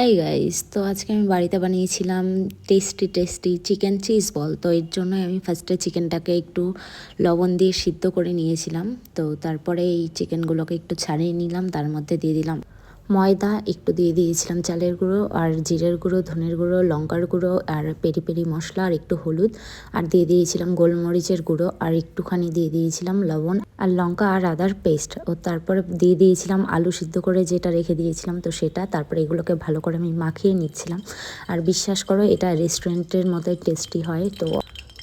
হ্যাঁ গাইস, তো আজকে আমি বাড়িতে বানিয়েছিলাম টেস্টি চিকেন চিজ বল। তো এর জন্য আমি ফার্স্টে চিকেনটাকে একটু লবণ দিয়ে সিদ্ধ করে নিয়েছিলাম। তো তারপরে এই চিকেনগুলোকে একটু ছাড়িয়ে নিলাম, তার মধ্যে দিয়ে দিলাম ময়দা, একটু দিয়ে দিয়েছিলাম চালের গুঁড়ো আর জিরের গুঁড়ো, ধনের গুঁড়ো, লঙ্কার গুঁড়ো আর পেরি পেরি মশলা আর একটু হলুদ, আর দিয়ে দিয়েছিলাম গোলমরিচের গুঁড়ো, আর একটুখানি দিয়ে দিয়েছিলাম লবণ আর লঙ্কা আর আদার পেস্ট। ও তারপরে দিয়ে দিয়েছিলাম আলু সিদ্ধ করে যেটা রেখে দিয়েছিলাম, তো সেটা। তারপরে এগুলোকে ভালো করে আমি মাখিয়ে নিচ্ছিলাম। আর বিশ্বাস করো, এটা রেস্টুরেন্টের মতোই টেস্টি হয়।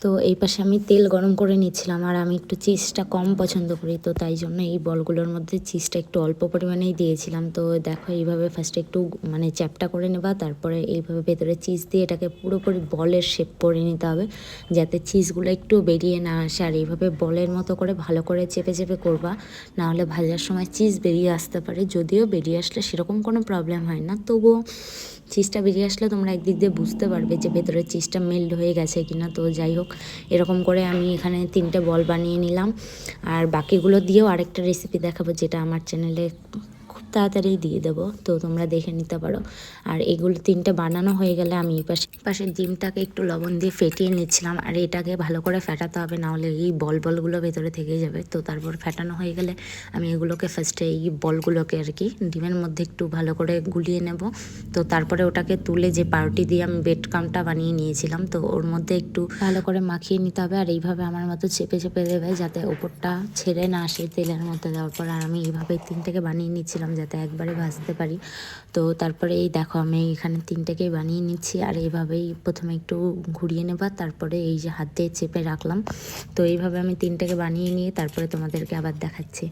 তো এই পাশে আমি তেল গরম করে নিচ্ছিলাম, আর আমি একটু চিজটা কম পছন্দ করি, তো তাই জন্য এই বলগুলোর মধ্যে চিজটা একটু অল্প পরিমাণেই দিয়েছিলাম। তো দেখো, এইভাবে ফার্স্টে একটু চ্যাপটা করে নেবা, তারপরে এইভাবে ভেতরে চিজ দিয়ে এটাকে পুরোপুরি বলের শেপ করে নিতে হবে, যাতে চিজগুলো একটু বেরিয়ে না আসে। আর এইভাবে বলের মতো করে ভালো করে চেপে চেপে করবা, নাহলে ভাজার সময় চিজ বেরিয়ে আসতে পারে। যদিও বেরিয়ে আসলে সেরকম কোনো প্রবলেম হয় না, তবুও চিজটা বেরিয়ে আসলে তোমরা একদিক দিয়ে বুঝতে পারবে যে ভেতরে চিজটা মেল্ট হয়ে গেছে কিনা। তো যাই হোক, এরকম করে আমি এখানে 3টে বল বানিয়ে নিলাম। আর বাকিগুলো দিয়েও আরেকটা রেসিপি দেখাবো, যেটা আমার চ্যানেলে খুব তাড়াতাড়ি দিয়ে দেবো, তো তোমরা দেখে নিতে পারো। আর এগুলো 3টে বানানো হয়ে গেলে আমি এই পাশের ডিমটাকে একটু লবণ দিয়ে ফেটিয়ে নিচ্ছিলাম। আর এটাকে ভালো করে ফেটাতে হবে, নাহলে এই বলগুলো ভেতরে থেকে যাবে। তো তারপর ফেটানো হয়ে গেলে আমি এগুলোকে ফার্স্টে এই বলগুলোকে আর কি ডিমের মধ্যে একটু ভালো করে গুলিয়ে নেব। তো তারপরে ওটাকে তুলে যে পাউরুটি দিয়ে আমি ব্রেড ক্রাম্বটা বানিয়ে নিয়েছিলাম, তো ওর মধ্যে একটু ভালো করে মাখিয়ে নিতে হবে। আর এইভাবে আমার মতো চেপে চেপে দেবে, যাতে ওপরটা ছেড়ে না আসে তেলের মধ্যে দেওয়ার পর। আর আমি এইভাবে 3টেকে বানিয়ে নিচ্ছিলাম, যাতে একবারে ভাজতে পারি। তো তারপরে এই দেখো, আমি এখানে 3টেকেই বানিয়ে নিচ্ছি। আর এইভাবেই প্রথমে একটু ঘুরিয়ে নেবা, তারপরে এই যে হাত দিয়ে চেপে রাখলাম। তো এইভাবে আমি 3টেকে বানিয়ে নিয়ে তারপরে তোমাদেরকে আবার দেখাচ্ছি।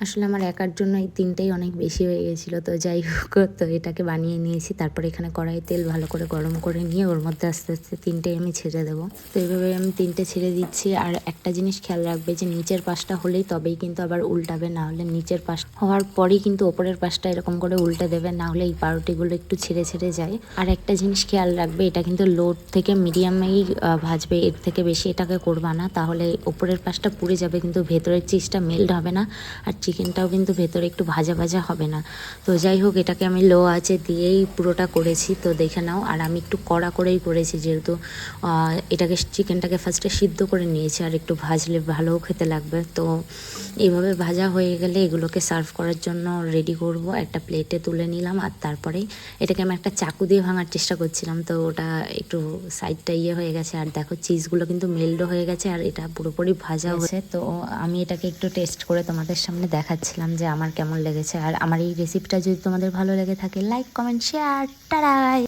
আসলে আমার একার জন্য এই 3টেই অনেক বেশি হয়ে গেছিলো, তো যাই হোক, তো এটাকে বানিয়ে নিয়েছি। তারপরে এখানে কড়াই তেল ভালো করে গরম করে নিয়ে ওর মধ্যে আস্তে আস্তে 3টেই আমি ছেড়ে দেবো। তো এইভাবে আমি 3টে ছেড়ে দিচ্ছি। আর একটা জিনিস খেয়াল রাখবে যে নিচের পাশটা হলেই তবেই কিন্তু আবার উল্টাবে, না হলে নিচের পাশ হওয়ার পরেই কিন্তু ওপরের পাশটা এরকম করে উল্টে দেবে, না হলে এই পাউরুটিগুলো একটু ছেড়ে ছেড়ে যায়। আর একটা জিনিস খেয়াল রাখবে, এটা কিন্তু লো থেকে মিডিয়ামেই ভাজবে, এর থেকে বেশি এটাকে করবা না, তাহলে ওপরের পাশটা পুড়ে যাবে কিন্তু ভেতরের চিজটা মেল্ট হবে না। আর চিকেনটাও কিন্তু ভেতরে একটু ভাজা ভাজা হবে না। তো যাই হোক, এটাকে আমি লো আঁচে দিয়েই পুরোটা করেছি, তো দেখে নাও। আর আমি একটু কড়া করেই করেছি, যেহেতু এটাকে চিকেনটাকে ফার্স্টে সিদ্ধ করে নিয়েছি, আর একটু ভাজলে ভালোও খেতে লাগবে। তো এইভাবে ভাজা হয়ে গেলে এগুলোকে সার্ভ করার জন্য রেডি করব। একটা প্লেটে তুলে নিলাম, আর তারপরেই এটাকে আমি একটা চাকু দিয়ে ভাঙার চেষ্টা করছিলাম, তো ওটা একটু সাইডটা হয়ে গেছে। আর দেখো, চিজগুলো কিন্তু মেল্টও হয়ে গেছে, আর এটা পুরোপুরি ভাজা হয়েছে। তো আমি এটাকে একটু টেস্ট করে তোমাদের সামনে দেখাচ্ছিলাম যে আমার কেমন লেগেছে। আর আমার এই রেসিপিটা যদি তোমাদের ভালো লেগে থাকে, লাইক, কমেন্ট, শেয়ার, টাটা।